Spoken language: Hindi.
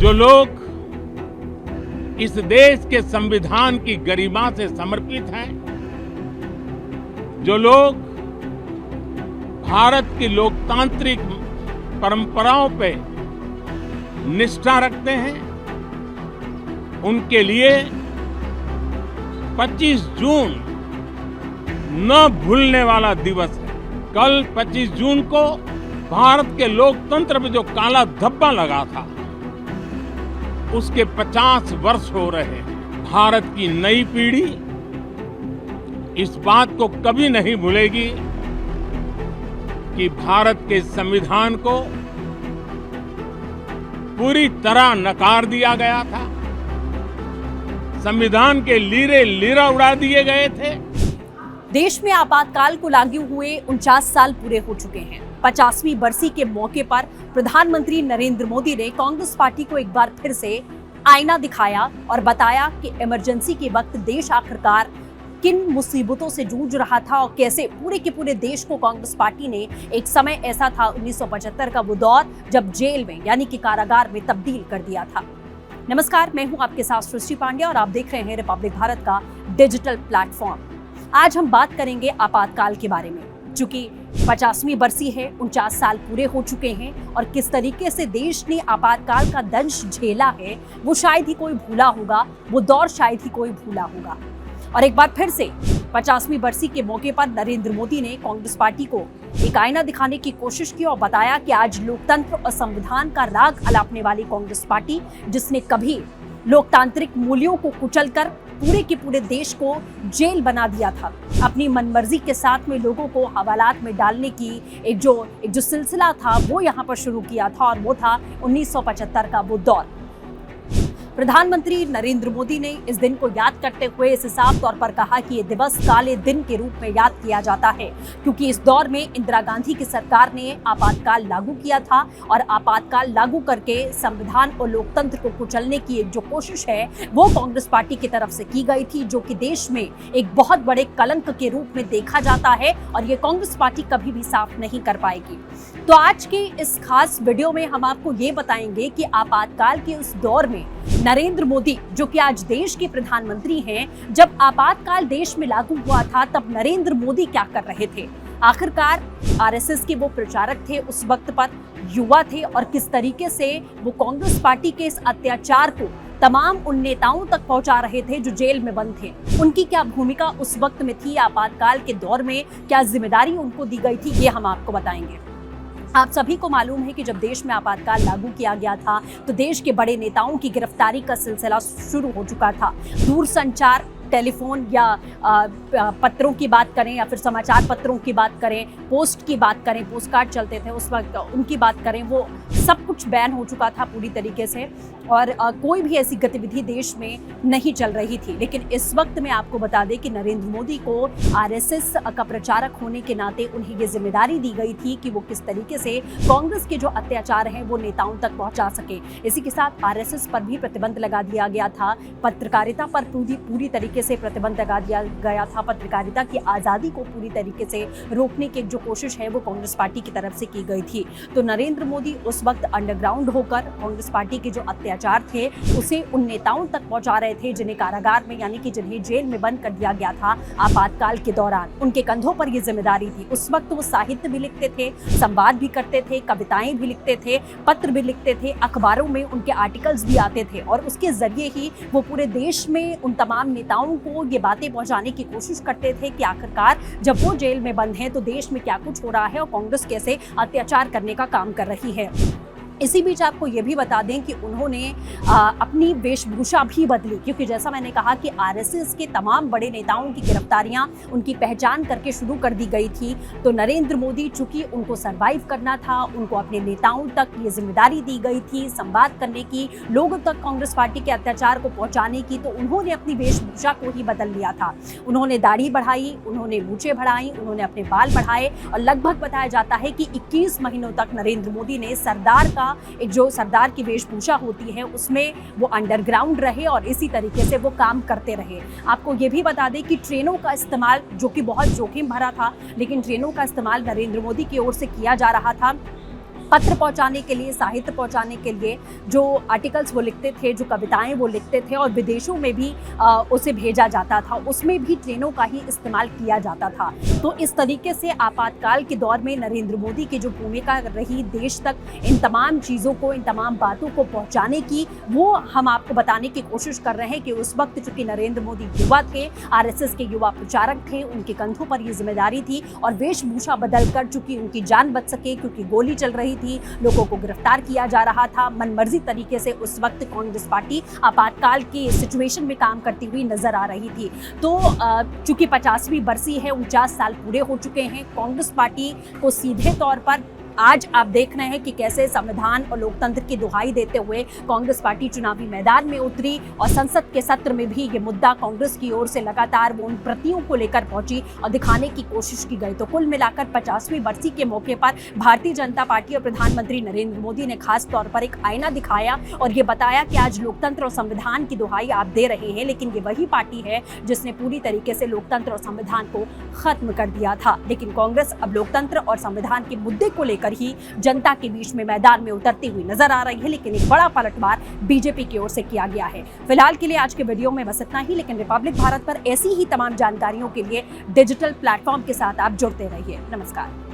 जो लोग इस देश के संविधान की गरिमा से समर्पित हैं, जो लोग भारत की लोकतांत्रिक परंपराओं पे निष्ठा रखते हैं, उनके लिए 25 जून न भूलने वाला दिवस है। कल 25 जून को भारत के लोकतंत्र में जो काला धब्बा लगा था, उसके 50 वर्ष हो रहे हैं। भारत की नई पीढ़ी इस बात को कभी नहीं भूलेगी कि भारत के संविधान को पूरी तरह नकार दिया गया था, संविधान के लीरे लीरा उड़ा दिए गए थे। देश में आपातकाल को लागू हुए 49 साल पूरे हो चुके हैं। 50वीं बरसी के मौके पर प्रधानमंत्री नरेंद्र मोदी ने कांग्रेस पार्टी को एक बार फिर से आईना दिखाया और बताया कि इमरजेंसी के वक्त देश आखिरकार किन मुसीबतों से जूझ रहा था और कैसे पूरे के पूरे देश को कांग्रेस पार्टी ने, एक समय ऐसा था 1975 का वो दौर जब जेल में यानी कि कारागार में तब्दील कर दिया था। नमस्कार, मैं हूं आपके साथ सृष्टि पांड्या और आप देख रहे हैं रिपब्लिक भारत का डिजिटल प्लेटफॉर्म। आज हम बात करेंगे आपातकाल के बारे में, चूंकि 50वीं बरसी है, 49 साल पूरे हो चुके हैं और किस तरीके से देश ने आपातकाल का दंश झेला है वो शायद ही कोई भूला होगा, वो दौर शायद ही कोई भूला होगा। और एक बार फिर से 50वीं बरसी के मौके पर नरेंद्र मोदी ने कांग्रेस पार्टी को एक आईना दिखाने की कोशिश की और बताया कि आज लोकतंत्र और संविधान का राग अलापने वाली कांग्रेस पार्टी, जिसने कभी लोकतांत्रिक मूल्यों को कुचलकर पूरे के पूरे देश को जेल बना दिया था, अपनी मनमर्जी के साथ में लोगों को हवालात में डालने की एक जो सिलसिला था वो यहाँ पर शुरू किया था, और वो था 1975 का वो दौर। प्रधानमंत्री नरेंद्र मोदी ने इस दिन को याद करते हुए इसे साफ तौर पर कहा कि ये दिवस काले दिन के रूप में याद किया जाता है, क्योंकि इस दौर में इंदिरा गांधी की सरकार ने आपातकाल लागू किया था और आपातकाल लागू करके संविधान और लोकतंत्र को कुचलने की एक जो कोशिश है वो कांग्रेस पार्टी की तरफ से की गई थी, जो कि देश में एक बहुत बड़े कलंक के रूप में देखा जाता है और ये कांग्रेस पार्टी कभी भी साफ नहीं कर पाएगी। तो आज के इस खास वीडियो में हम आपको ये बताएंगे कि आपातकाल के उस दौर में नरेंद्र मोदी, जो कि आज देश के प्रधानमंत्री हैं, जब आपातकाल देश में लागू हुआ था तब नरेंद्र मोदी क्या कर रहे थे। आखिरकार आरएसएस के वो प्रचारक थे, उस वक्त पर युवा थे, और किस तरीके से वो कांग्रेस पार्टी के इस अत्याचार को तमाम उन नेताओं तक पहुंचा रहे थे जो जेल में बंद थे। उनकी क्या भूमिका उस वक्त में थी, आपातकाल के दौर में क्या जिम्मेदारी उनको दी गई थी, ये हम आपको बताएंगे। आप सभी को मालूम है कि जब देश में आपातकाल लागू किया गया था तो देश के बड़े नेताओं की गिरफ्तारी का सिलसिला शुरू हो चुका था। दूरसंचार, टेलीफोन या पत्रों की बात करें या फिर समाचार पत्रों की बात करें, पोस्ट की बात करें, पोस्ट कार्ड चलते थे उस वक्त, उनकी बात करें, वो सब कुछ बैन हो चुका था पूरी तरीके से, और कोई भी ऐसी गतिविधि देश में नहीं चल रही थी। लेकिन इस वक्त मैं आपको बता दें कि नरेंद्र मोदी को आरएसएस का प्रचारक होने के नाते उन्हें ये जिम्मेदारी दी गई थी कि वो किस तरीके से कांग्रेस के जो अत्याचार हैं वो नेताओं तक पहुंचा सके। इसी के साथ आरएसएस पर भी प्रतिबंध लगा दिया गया था, पत्रकारिता पर पूरी तरीके से प्रतिबंध लगा दिया गया था। पत्रकारिता की आज़ादी को पूरी तरीके से रोकने की जो कोशिश है वो कांग्रेस पार्टी की तरफ से की गई थी। तो नरेंद्र मोदी उस वक्त अंडरग्राउंड होकर कांग्रेस पार्टी के जो अत्याचार थे उसे उन नेताओं तक पहुंचा रहे थे जिन्हें कारागार में यानी कि जिन्हें जेल में बंद कर दिया गया था आपातकाल के दौरान। उनके कंधों पर ये जिम्मेदारी थी। उस वक्त वो साहित्य भी लिखते थे, संवाद भी करते थे, कविताएं भी लिखते थे, पत्र भी लिखते थे, अखबारों में उनके आर्टिकल्स भी आते थे, और उसके जरिए ही वो पूरे देश में उन तमाम नेताओं को ये बातें पहुंचाने की कोशिश करते थे कि आखिरकार जब वो जेल में बंद हैं तो देश में क्या कुछ हो रहा है और कांग्रेस कैसे अत्याचार करने का काम कर रही है। इसी बीच आपको ये भी बता दें कि उन्होंने अपनी वेशभूषा भी बदली, क्योंकि जैसा मैंने कहा कि आरएसएस के तमाम बड़े नेताओं की गिरफ्तारियां उनकी पहचान करके शुरू कर दी गई थी। तो नरेंद्र मोदी, चूंकि उनको सरवाइव करना था, उनको अपने नेताओं तक ये जिम्मेदारी दी गई थी संवाद करने की, लोगों तक कांग्रेस पार्टी के अत्याचार को पहुंचाने की, तो उन्होंने अपनी वेशभूषा को ही बदल लिया था। उन्होंने दाढ़ी बढ़ाई, उन्होंने मूछें बढ़ाई, उन्होंने अपने बाल बढ़ाए, और लगभग बताया जाता है कि 21 महीनों तक नरेंद्र मोदी ने सरदार का एक जो सरदार की वेशभूषा होती है उसमें वो अंडरग्राउंड रहे और इसी तरीके से वो काम करते रहे। आपको ये भी बता दें कि ट्रेनों का इस्तेमाल, जो कि बहुत जोखिम भरा था, लेकिन ट्रेनों का इस्तेमाल नरेंद्र मोदी की ओर से किया जा रहा था। पत्र पहुंचाने के लिए, साहित्य पहुंचाने के लिए जो आर्टिकल्स वो लिखते थे, जो कविताएं वो लिखते थे और विदेशों में भी उसे भेजा जाता था, उसमें भी ट्रेनों का ही इस्तेमाल किया जाता था। तो इस तरीके से आपातकाल के दौर में नरेंद्र मोदी की जो भूमिका रही देश तक इन तमाम चीज़ों को, इन तमाम बातों को पहुंचाने की, वो हम आपको बताने की कोशिश कर रहे हैं कि उस वक्त चूंकि नरेंद्र मोदी युवा थे, आरएसएस के युवा प्रचारक थे, उनके कंधों पर ये जिम्मेदारी थी और वेशभूषा बदलकर चूंकि उनकी जान बच सके, क्योंकि गोली चल रही थी, लोगों को गिरफ्तार किया जा रहा था, मनमर्जी तरीके से उस वक्त कांग्रेस पार्टी आपातकाल की सिचुएशन में काम करती हुई नजर आ रही थी। तो चूंकि 50वीं बरसी है, 49 साल पूरे हो चुके हैं, कांग्रेस पार्टी को सीधे तौर पर आज आप देख रहे हैं कि कैसे संविधान और लोकतंत्र की दुहाई देते हुए कांग्रेस पार्टी चुनावी मैदान में उतरी और संसद के सत्र में भी ये मुद्दा कांग्रेस की ओर से लगातार वो उन प्रतियों को लेकर पहुंची और दिखाने की कोशिश की गई। तो कुल मिलाकर 50वीं बरसी के मौके पर भारतीय जनता पार्टी और प्रधानमंत्री नरेंद्र मोदी ने खास तौर पर एक आईना दिखाया और ये बताया कि आज लोकतंत्र और संविधान की दुहाई आप दे रहे हैं, लेकिन ये वही पार्टी है जिसने पूरी तरीके से लोकतंत्र और संविधान को खत्म कर दिया था। लेकिन कांग्रेस अब लोकतंत्र और संविधान के मुद्दे को लेकर ही जनता के बीच में मैदान में उतरती हुई नजर आ रही है, लेकिन एक बड़ा पलटवार बीजेपी की ओर से किया गया है। फिलहाल के लिए आज के वीडियो में बस इतना ही, लेकिन रिपब्लिक भारत पर ऐसी ही तमाम जानकारियों के लिए डिजिटल प्लेटफॉर्म के साथ आप जुड़ते रहिए। नमस्कार।